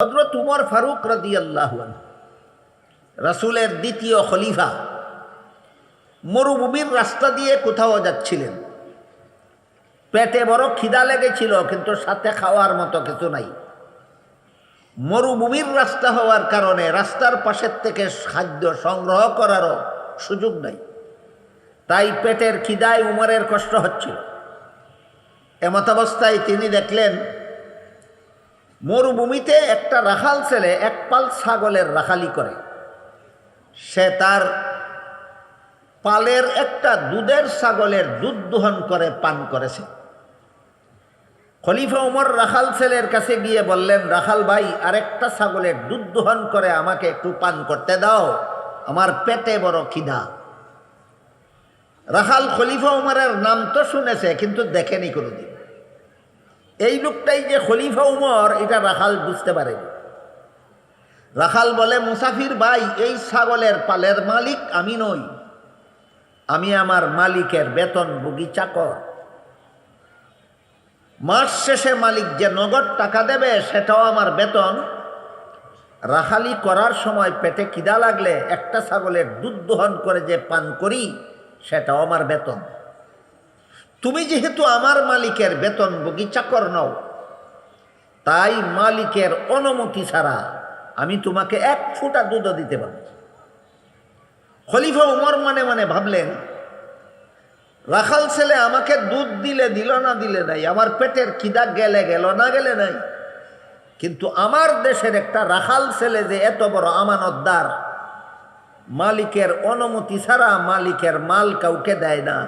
হযরত উমর ফারুক রাদিয়াল্লাহু আনহু রাসূলের দ্বিতীয় খলিফা মরুভূমির রাস্তা দিয়ে কোথাও যাচ্ছিলেন। পেটে বড় খিদা লেগেছিল, কিন্তু সাথে খাওয়ার মতো কিছু নাই। মরুভূমির রাস্তা হওয়ার কারণে রাস্তার পাশের থেকে খাদ্য সংগ্রহ করারও সুযোগ নাই। তাই পেটের খিদায় উমরের কষ্ট হচ্ছিল। এমতাবস্থায় তিনি দেখলেন মরুভূমিতে একটা রাখাল ছেলে এক পাল ছাগলের রাখালি করে। সে তার পালের একটা দুধের ছাগলের দুধ দোহন করে পান করেছে। খলিফা উমর রাখাল ছেলের কাছে গিয়ে বললেন, রাখাল ভাই, আরেকটা ছাগলের দুধ দোহন করে আমাকে একটু পান করতে দাও, আমার পেটে বড় খিদা। রাখাল খলিফা উমরের নাম তো শুনেছে, কিন্তু দেখেনি কোনোদিন। এই লোকটাই যে খলিফা উমর এটা রাখাল বুঝতে পারেনি। রাখাল বলে, মুসাফির ভাই, এই ছাগলের পালের মালিক আমি নই, আমি আমার মালিকের বেতনভোগী চাকর। মাস শেষে মালিক যে নগদ টাকা দেবে সেটাও আমার বেতন। রাখালি করার সময় পেটে খিদা লাগলে একটা ছাগলের দুধ দোহন করে যে পান করি সেটাও আমার বেতন। তুমি যেহেতু আমার মালিকের বেতনভোগী চাকর নও, তাই মালিকের অনুমতি ছাড়া আমি তোমাকে এক ফোঁটা দুধও দিতে পারব। খলিফা উমর মনে মনে ভাবলেন, রাখাল ছেলে আমাকে দুধ দিলে দিল, না দিলে নাই, আমার পেটের খিদা গেলে গেল, না গেলে নাই। কিন্তু আমার দেশের একটা রাখাল ছেলে যে এত বড় আমানতদার, মালিকের অনুমতি ছাড়া মালিকের মাল কাউকে দেয় না,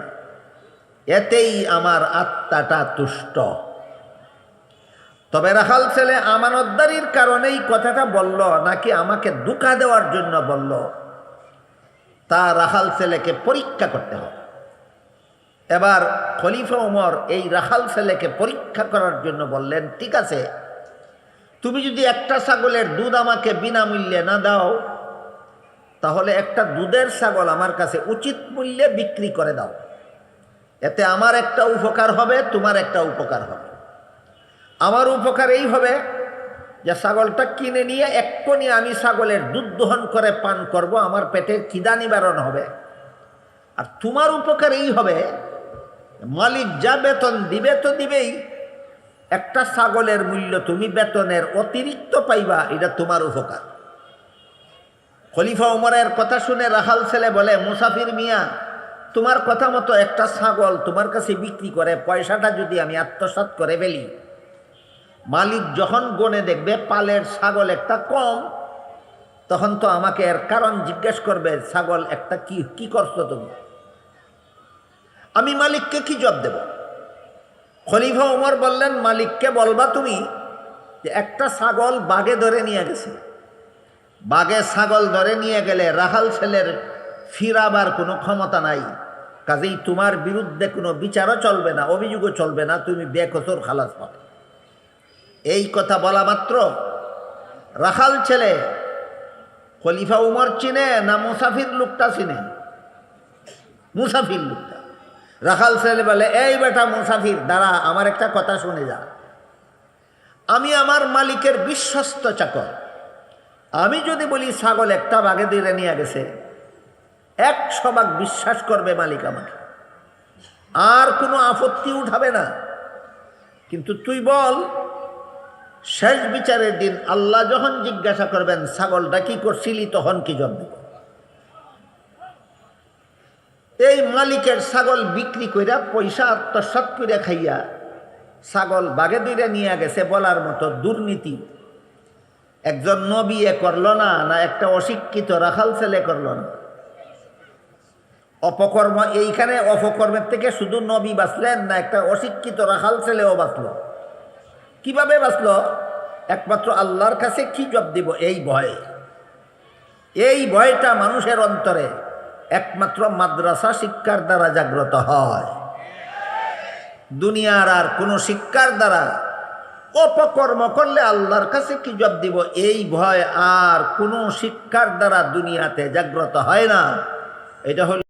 এতেই আমার আত্মাটা তুষ্ট। তবে রাখাল ছেলে আমানতদারির কারণেই কথাটা বলল, নাকি আমাকে ধোঁকা দেওয়ার জন্য বলল, তা রাখাল ছেলেকে পরীক্ষা করতে হবে। এবার খলিফা উমর এই রাখাল ছেলেকে পরীক্ষা করার জন্য বললেন, ঠিক আছে, তুমি যদি একটা ছাগলের দুধ আমাকে বিনামূল্যে না দাও, তাহলে একটা দুধের ছাগল আমার কাছে উচিত মূল্যে বিক্রি করে দাও। এতে আমার একটা উপকার হবে, তোমার একটা উপকার হবে। আমার উপকার এই হবে যে ছাগলটা কিনে নিয়ে এক্ষুনি আমি ছাগলের দুধ দোহন করে পান করব, আমার পেটের খিদা নিবারণ হবে। আর তোমার উপকার এই হবে, মালিক যা বেতন দিবে তো দিবেই, একটা ছাগলের মূল্য তুমি বেতনের অতিরিক্ত পাইবা, এটা তোমার উপকার। খলিফা উমরের কথা শুনে রাখাল ছেলে বলে, মুসাফির মিয়া, তোমার কথা মতো একটা ছাগল তোমার কাছে বিক্রি করে পয়সাটা যদি আমি আত্মসাৎ করে ফেলি, মালিক যখন গনে দেখবে পালের ছাগল একটা কম, তখন তো আমাকে এর কারণ জিজ্ঞেস করবে, ছাগল একটা কি করছো তুমি? আমি মালিককে কি জবাব দেব? খলিফা উমর বললেন, মালিককে বলবা তুমি যে একটা ছাগল বাঘে ধরে নিয়ে গেছে। বাঘে ছাগল ধরে নিয়ে গেলে রাখাল ছেলের ফিরাবার কোনো ক্ষমতা নাই, কাজেই তোমার বিরুদ্ধে কোনো বিচারও চলবে না, অভিযোগও চলবে না, তুমি বেকসুর খালাস পাবে। এই কথা বলা মাত্র রাখাল ছেলে খলিফা উমর চিনে না মুসাফির লোকটা চিনে? মুসাফির লোকটা। রাখাল ছেলে বলে, এই বেটা মুসাফির, দাঁড়া, আমার একটা কথা শুনে যা। আমি আমার মালিকের বিশ্বস্ত চাকর। আমি যদি বলি ছাগল একটা বাঘে ধরে নিয়ে গেছে, 100 ভাগ বিশ্বাস করবে মালিক আমাকে, আর কোনো আপত্তি উঠাবে না। কিন্তু তুই বল, শেষ বিচারের দিন আল্লাহ যখন জিজ্ঞাসা করবেন ছাগলটা কি করছিলি, তখন কি জবাব দিব? এই মালিকের ছাগল বিক্রি কইরা পয়সা আত্মসাৎ করে খাইয়া ছাগল বাঘে ধরে নিয়ে গেছে বলার মতো দুর্নীতি একজন নবী করলো না, না একটা অশিক্ষিত রাখাল ছেলে করলো না? অপকর্ম, এইখানে অপকর্মের থেকে শুধু নবী বাঁচলেন না, একটা অশিক্ষিত রাখাল ছেলেও বাঁচল। কিভাবে বাঁচল? একমাত্র আল্লাহর কাছে কি জবাব দিব এই ভয়ে। এই ভয়টা মানুষের অন্তরে একমাত্র মাদ্রাসা শিক্ষার দ্বারা জাগ্রত হয়। দুনিয়ার আর কোনো শিক্ষার দ্বারা অপকর্ম করলে আল্লাহর কাছে কি জবাব দিব, এই ভয় আর কোনো শিক্ষার দ্বারা দুনিয়াতে জাগ্রত হয় না। এটা হল